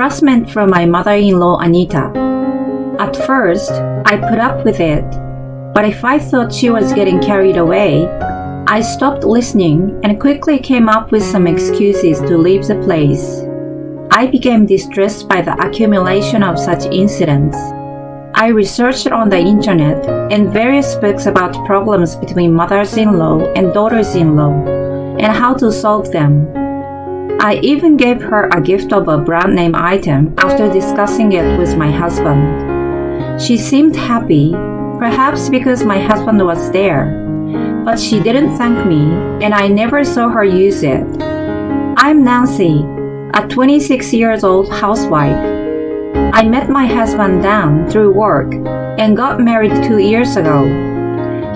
harassment from my mother-in-law Anita. At first, I put up with it, but if I thought she was getting carried away, I stopped listening and quickly came up with some excuses to leave the place. I became distressed by the accumulation of such incidents. I researched on the internet and various books about problems between mothers-in-law and daughters-in-law and how to solve them. I even gave her a gift of a brand name item after discussing it with my husband. She seemed happy, perhaps because my husband was there, but she didn't thank me and I never saw her use it. I'm Nancy, a 26-year-old housewife. I met my husband Dan through work and got married 2 years ago.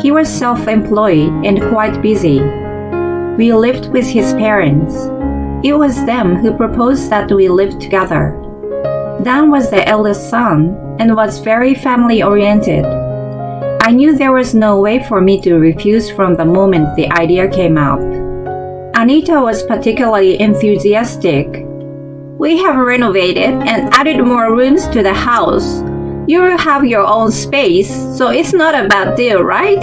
He was self-employed and quite busy. We lived with his parents. It was them who proposed that we live together. Dan was the eldest son and was very family-oriented. I knew there was no way for me to refuse from the moment the idea came up. Anita was particularly enthusiastic. We have renovated and added more rooms to the house. You will have your own space, so it's not a bad deal, right?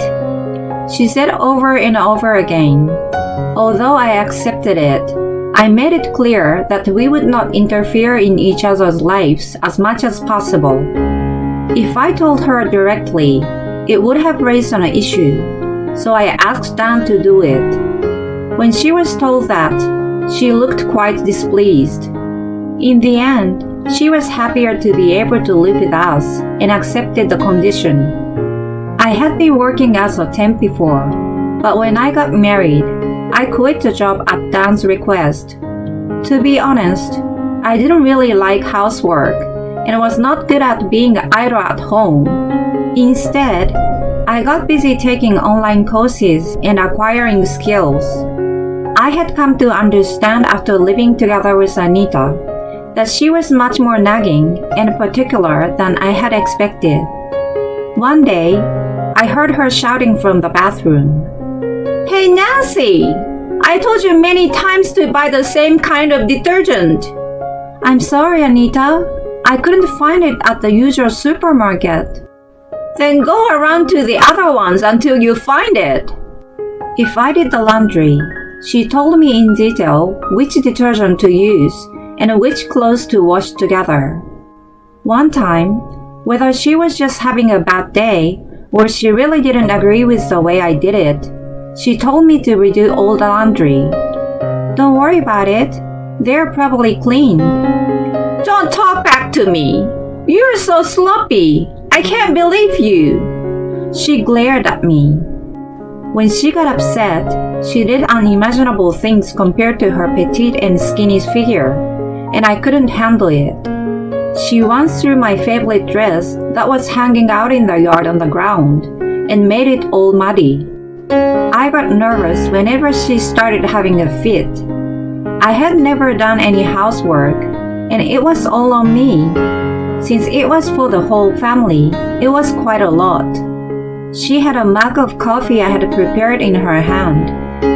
She said over and over again. Although I accepted it, I made it clear that we would not interfere in each other's lives as much as possible. If I told her directly, it would have raised an issue, so I asked Dan to do it. When she was told that, she looked quite displeased. In the end, she was happier to be able to live with us and accepted the condition. I had been working as a temp before, but when I got married, I quit the job at Dan's request. To be honest, I didn't really like housework and was not good at being idle at home. Instead, I got busy taking online courses and acquiring skills. I had come to understand after living together with Anita that she was much more nagging and particular than I had expected. One day, I heard her shouting from the bathroom, "Hey Nancy, I told you many times to buy the same kind of detergent." "I'm sorry, Anita. I couldn't find it at the usual supermarket." "Then go around to the other ones until you find it." If I did the laundry, she told me in detail which detergent to use and which clothes to wash together. One time, whether she was just having a bad day or she really didn't agree with the way I did it, she told me to redo all the laundry. "Don't worry about it. They're probably clean." "Don't talk back to me. You're so sloppy. I can't believe you." She glared at me. When she got upset, she did unimaginable things compared to her petite and skinny figure, and I couldn't handle it. She once threw my favorite dress that was hanging out in the yard on the ground and made it all muddy. I got nervous whenever she started having a fit. I had never done any housework, and it was all on me. Since it was for the whole family, it was quite a lot. She had a mug of coffee I had prepared in her hand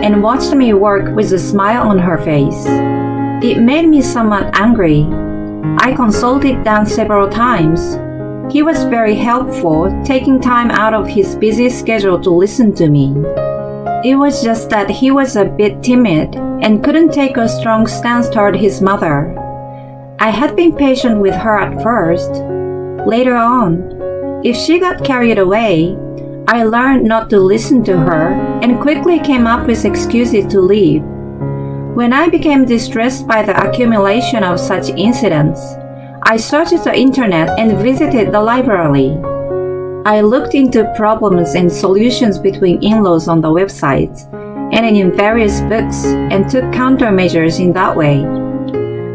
and watched me work with a smile on her face. It made me somewhat angry. I consulted Dan several times. He was very helpful, taking time out of his busy schedule to listen to me. It was just that he was a bit timid and couldn't take a strong stance toward his mother. I had been patient with her at first. Later on, if she got carried away, I learned not to listen to her and quickly came up with excuses to leave. When I became distressed by the accumulation of such incidents, I searched the internet and visited the library. I looked into problems and solutions between in-laws on the websites and in various books and took countermeasures in that way.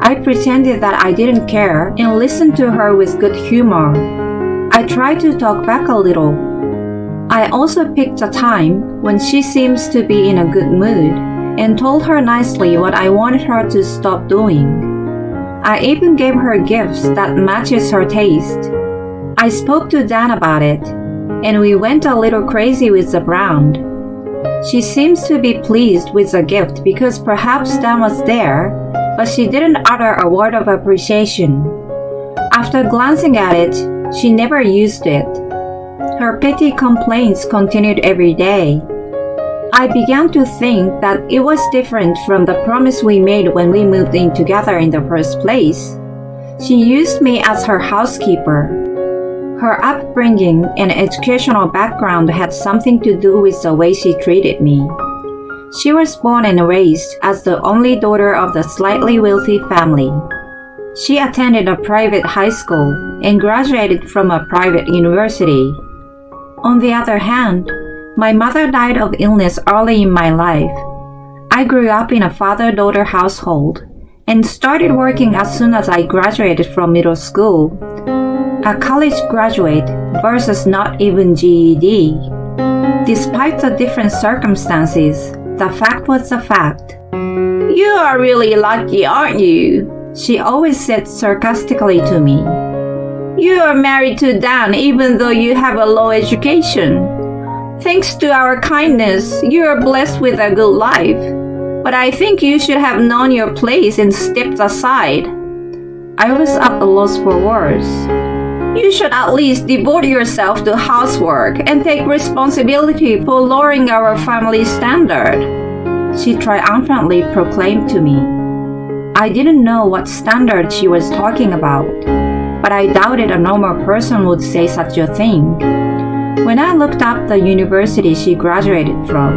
I pretended that I didn't care and listened to her with good humor. I tried to talk back a little. I also picked a time when she seems to be in a good mood and told her nicely what I wanted her to stop doing. I even gave her gifts that matches her taste. I spoke to Dan about it, and we went a little crazy with the brand. She seems to be pleased with the gift because perhaps Dan was there, but she didn't utter a word of appreciation. After glancing at it, she never used it. Her petty complaints continued every day. I began to think that it was different from the promise we made when we moved in together in the first place. She used me as her housekeeper. Her upbringing and educational background had something to do with the way she treated me. She was born and raised as the only daughter of the slightly wealthy family. She attended a private high school and graduated from a private university. On the other hand, my mother died of illness early in my life. I grew up in a father-daughter household and started working as soon as I graduated from middle school. A college graduate versus not even GED. Despite the different circumstances, the fact was the fact. "You are really lucky, aren't you?" she always said sarcastically to me. "You are married to Dan even though you have a low education. Thanks to our kindness, you are blessed with a good life. But I think you should have known your place and stepped aside." I was at a loss for words. "You should at least devote yourself to housework and take responsibility for lowering our family standard," she triumphantly proclaimed to me. I didn't know what standard she was talking about, but I doubted a normal person would say such a thing. When I looked up the university she graduated from,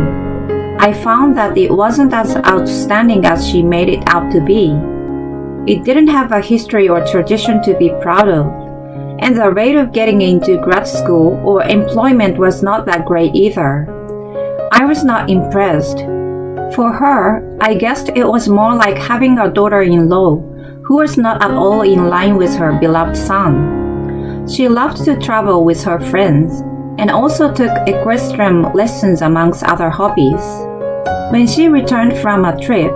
I found that it wasn't as outstanding as she made it out to be. It didn't have a history or tradition to be proud of, and the rate of getting into grad school or employment was not that great either. I was not impressed. For her, I guessed it was more like having a daughter-in-law who was not at all in line with her beloved son. She loved to travel with her friends and also took equestrian lessons amongst other hobbies. When she returned from a trip,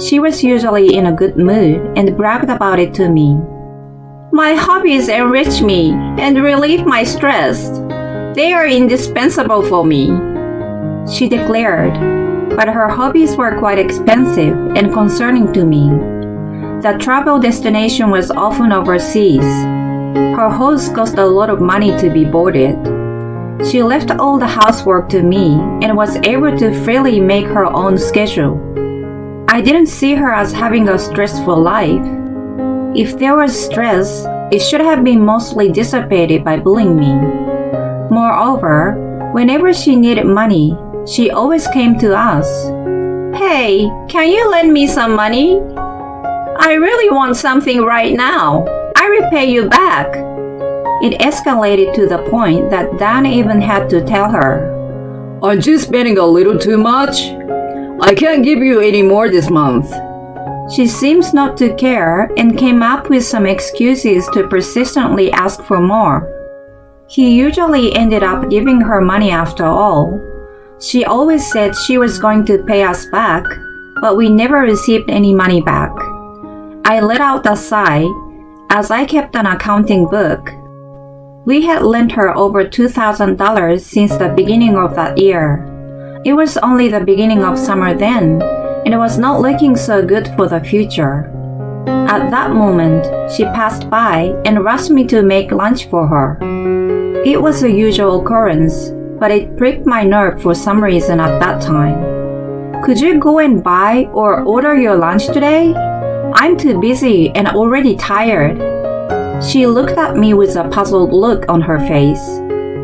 she was usually in a good mood and bragged about it to me. "My hobbies enrich me and relieve my stress. They are indispensable for me," she declared, but her hobbies were quite expensive and concerning to me. The travel destination was often overseas. Her host cost a lot of money to be boarded. She left all the housework to me and was able to freely make her own schedule. I didn't see her as having a stressful life. If there was stress, it should have been mostly dissipated by bullying me. Moreover, whenever she needed money, she always came to us. "Hey, can you lend me some money? I really want something right now. I repay you back." It escalated to the point that Dan even had to tell her, "Aren't you spending a little too much? I can't give you any more this month." She seems not to care and came up with some excuses to persistently ask for more. He usually ended up giving her money after all. She always said she was going to pay us back, but we never received any money back. I let out a sigh as I kept an accounting book. We had lent her over $2,000 since the beginning of that year. It was only the beginning of summer then, and it was not looking so good for the future. At that moment, she passed by and rushed me to make lunch for her. It was a usual occurrence, but it pricked my nerve for some reason at that time. "Could you go and buy or order your lunch today? I'm too busy and already tired." She looked at me with a puzzled look on her face,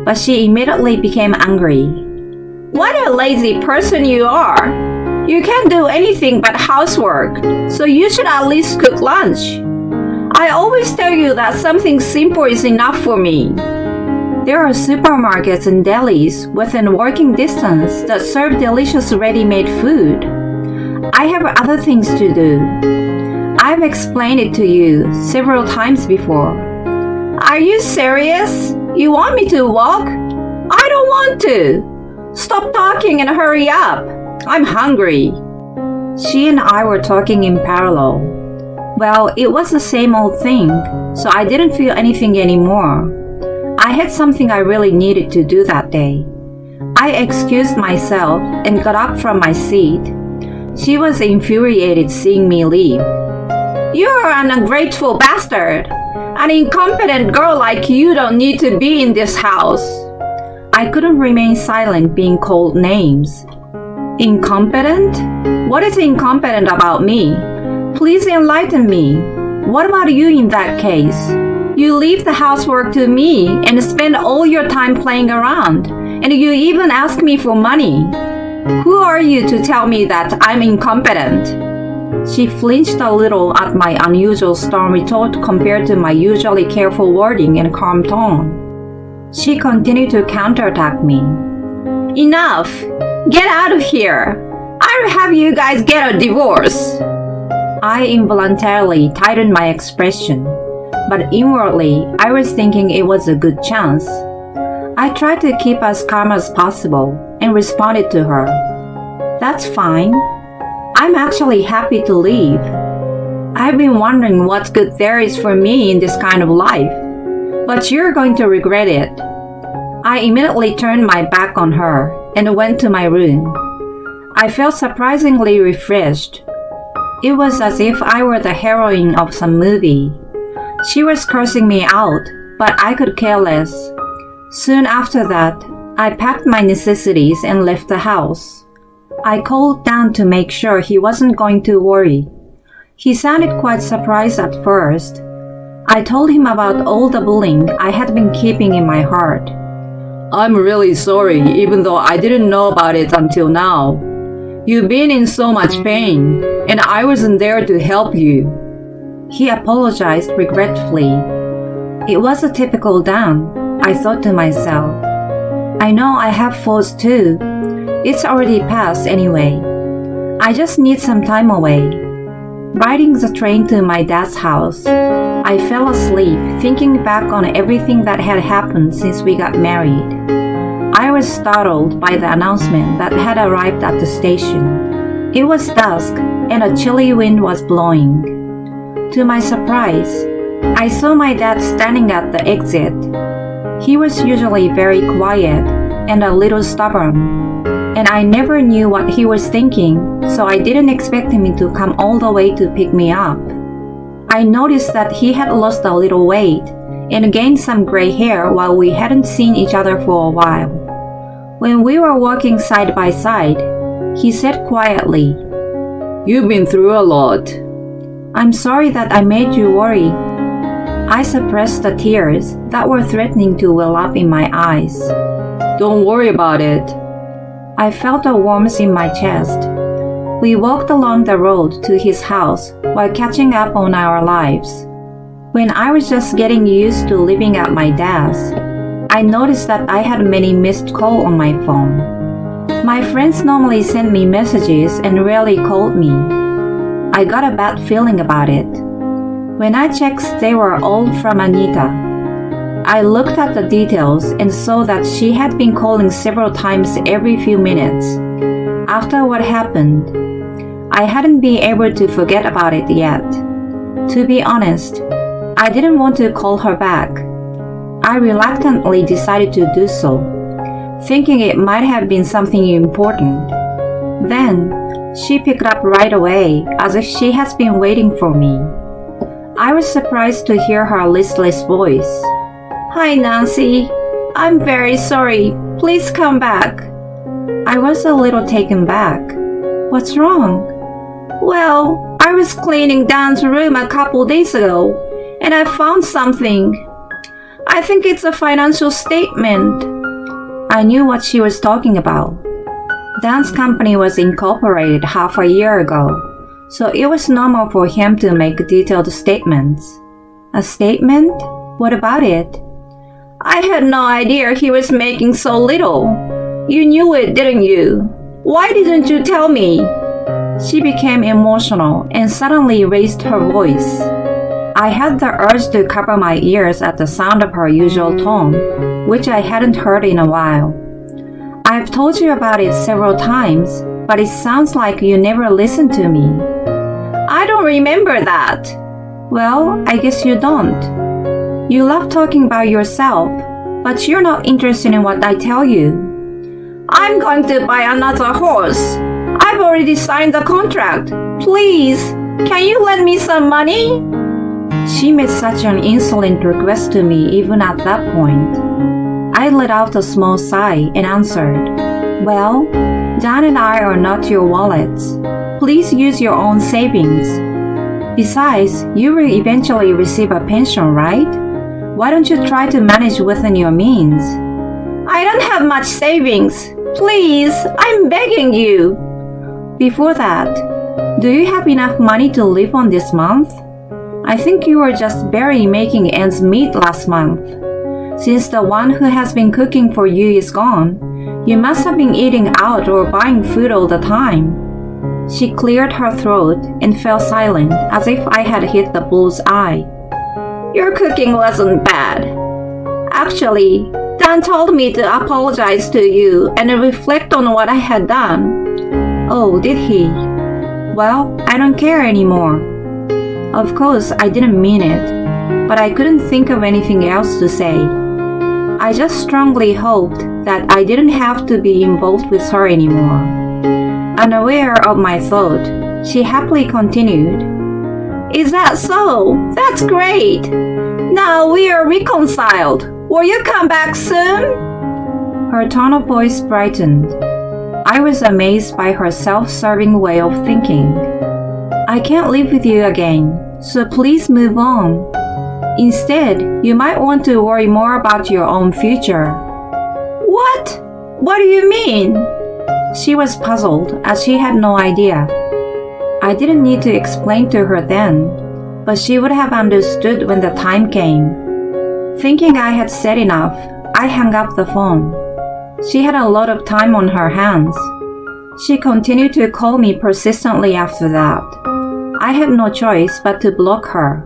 but she immediately became angry. "What a lazy person you are! You can't do anything but housework, so you should at least cook lunch. I always tell you that something simple is enough for me." There are supermarkets and delis within walking distance that serve delicious ready-made food. I have other things to do. I've explained it to you several times before. "Are you serious? You want me to walk? I don't want to. Stop talking and hurry up. I'm hungry." She and I were talking in parallel. Well, it was the same old thing, so I didn't feel anything anymore. I had something I really needed to do that day. I excused myself and got up from my seat. She was infuriated seeing me leave. You're an ungrateful bastard. An incompetent girl like you don't need to be in this house. I couldn't remain silent being called names. Incompetent? What is incompetent about me? Please enlighten me. What about you in that case? You leave the housework to me and spend all your time playing around, and you even ask me for money. Who are you to tell me that I'm incompetent? She flinched a little at my unusual stern retort compared to my usually careful wording and calm tone. She continued to counterattack me. Enough! Get out of here! I'll have you guys get a divorce! I involuntarily tightened my expression, but inwardly I was thinking it was a good chance. I tried to keep as calm as possible and responded to her. That's fine. I'm actually happy to leave. I've been wondering what good there is for me in this kind of life, but you're going to regret it. I immediately turned my back on her and went to my room. I felt surprisingly refreshed. It was as if I were the heroine of some movie. She was cursing me out, but I could care less. Soon after that, I packed my necessities and left the house. I called Dan to make sure he wasn't going to worry. He sounded quite surprised at first. I told him about all the bullying I had been keeping in my heart. I'm really sorry, even though I didn't know about it until now. You've been in so much pain, and I wasn't there to help you. He apologized regretfully. It was a typical Dan, I thought to myself. I know I have faults too. It's already past anyway. I just need some time away. Riding the train to my dad's house, I fell asleep thinking back on everything that had happened since we got married. I was startled by the announcement that had arrived at the station. It was dusk and a chilly wind was blowing. To my surprise, I saw my dad standing at the exit. He was usually very quiet and a little stubborn, and I never knew what he was thinking, so I didn't expect him to come all the way to pick me up. I noticed that he had lost a little weight and gained some gray hair while we hadn't seen each other for a while. When we were walking side by side, he said quietly, "You've been through a lot. I'm sorry that I made you worry." I suppressed the tears that were threatening to well up in my eyes. Don't worry about it. I felt a warmth in my chest. We walked along the road to his house while catching up on our lives. When I was just getting used to living at my dad's, I noticed that I had many missed calls on my phone. My friends normally sent me messages and rarely called me. I got a bad feeling about it. When I checked, they were all from Anita. I looked at the details and saw that she had been calling several times every few minutes. After what happened, I hadn't been able to forget about it yet. To be honest, I didn't want to call her back. I reluctantly decided to do so, thinking it might have been something important. Then, she picked up right away, as if she has been waiting for me. I was surprised to hear her listless voice. "Hi, Nancy. I'm very sorry. Please come back." I was a little taken back. "What's wrong?" "Well, I was cleaning Dan's room a couple days ago, and I found something. I think it's a financial statement." I knew what she was talking about. Dan's company was incorporated half a year ago, so it was normal for him to make detailed statements. A statement? What about it? "I had no idea he was making so little. You knew it, didn't you? Why didn't you tell me?" She became emotional and suddenly raised her voice. I had the urge to cover my ears at the sound of her usual tone, which I hadn't heard in a while. "I've told you about it several times, but it sounds like you never listened to me." "I don't remember that." "Well, I guess you don't. You love talking about yourself, but you're not interested in what I tell you." "I'm going to buy another horse. I've already signed the contract. Please, Can you lend me some money? She made such an insolent request to me even at that point. I let out a small sigh and answered, "Well, Dan and I are not your wallets. Please use your own savings. Besides, you will eventually receive a pension, right? Why don't you try to manage within your means?" "I don't have much savings. Please, I'm begging you." "Before that, do you have enough money to live on this month? I think you were just barely making ends meet last month. Since the one who has been cooking for you is gone, you must have been eating out or buying food all the time." She cleared her throat and fell silent as if I had hit the bull's eye. "Your cooking wasn't bad. Actually, Dan told me to apologize to you and reflect on what I had done." "Oh, did he? Well, I don't care anymore." Of course, I didn't mean it, but I couldn't think of anything else to say. I just strongly hoped that I didn't have to be involved with her anymore. Unaware of my thought, she happily continued, "Is that so? That's great. Now we are reconciled. Will you come back soon?" Her tone of voice brightened. I was amazed by her self-serving way of thinking. "I can't live with you again, so please move on. Instead, you might want to worry more about your own future." "What? What do you mean?" She was puzzled as she had no idea. I didn't need to explain to her then, but she would have understood when the time came. Thinking I had said enough, I hung up the phone. She had a lot of time on her hands. She continued to call me persistently after that. I had no choice but to block her.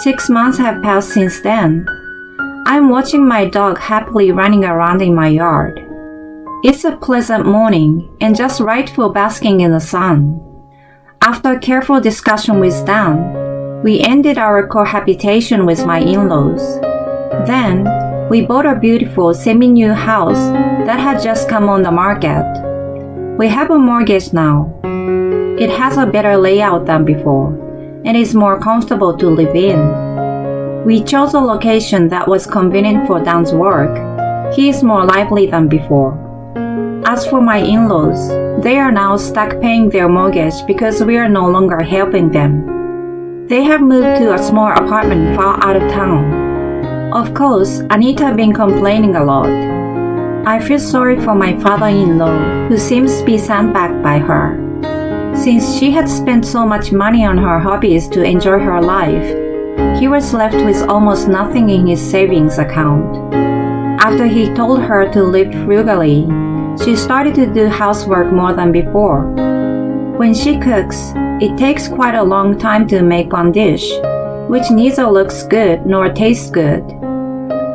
6 months have passed since then. I'm watching my dog happily running around in my yard. It's a pleasant morning and just right for basking in the sun. After careful discussion with Dan, we ended our cohabitation with my in-laws. Then, we bought a beautiful semi-new house that had just come on the market. We have a mortgage now. It has a better layout than before and is more comfortable to live in. We chose a location that was convenient for Dan's work. He is more lively than before. As for my in-laws, they are now stuck paying their mortgage because we are no longer helping them. They have moved to a small apartment far out of town. Of course, Anita been complaining a lot. I feel sorry for my father-in-law, who seems to be sandbagged by her. Since she had spent so much money on her hobbies to enjoy her life, he was left with almost nothing in his savings account. After he told her to live frugally, she started to do housework more than before. When she cooks, it takes quite a long time to make one dish, which neither looks good nor tastes good.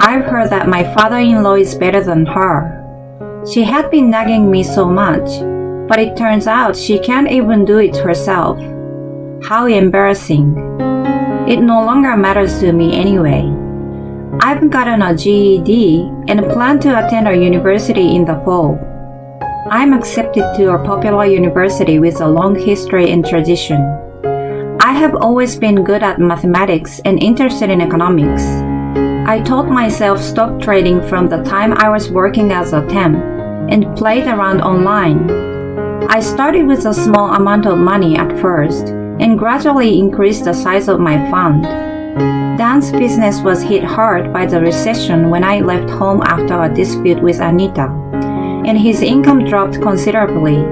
I've heard that my father-in-law is better than her. She had been nagging me so much, but it turns out she can't even do it herself. How embarrassing. It no longer matters to me anyway. I've gotten a GED and plan to attend a university in the fall. I'm accepted to a popular university with a long history and tradition. I have always been good at mathematics and interested in economics. I taught myself stock trading from the time I was working as a temp and played around online. I started with a small amount of money at first and gradually increased the size of my fund. Dan's business was hit hard by the recession when I left home after a dispute with Anita, and his income dropped considerably.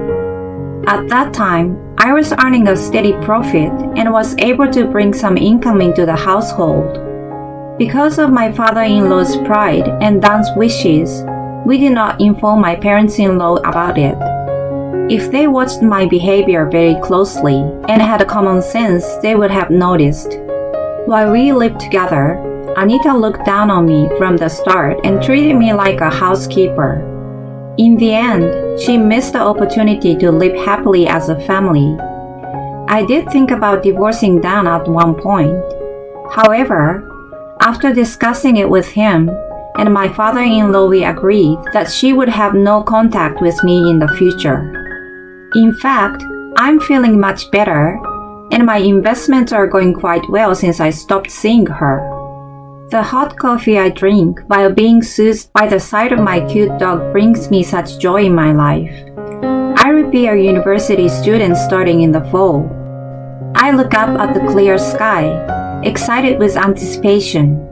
At that time, I was earning a steady profit and was able to bring some income into the household. Because of my father-in-law's pride and Dan's wishes, we did not inform my parents-in-law about it. If they watched my behavior very closely and had common sense, they would have noticed. While we lived together, Anita looked down on me from the start and treated me like a housekeeper. In the end, she missed the opportunity to live happily as a family. I did think about divorcing Dan at one point. However, after discussing it with him and my father-in-law, we agreed that she would have no contact with me in the future. In fact, I'm feeling much better, and my investments are going quite well since I stopped seeing her. The hot coffee I drink while being soothed by the sight of my cute dog brings me such joy in my life. I will be a university student starting in the fall. I look up at the clear sky, excited with anticipation.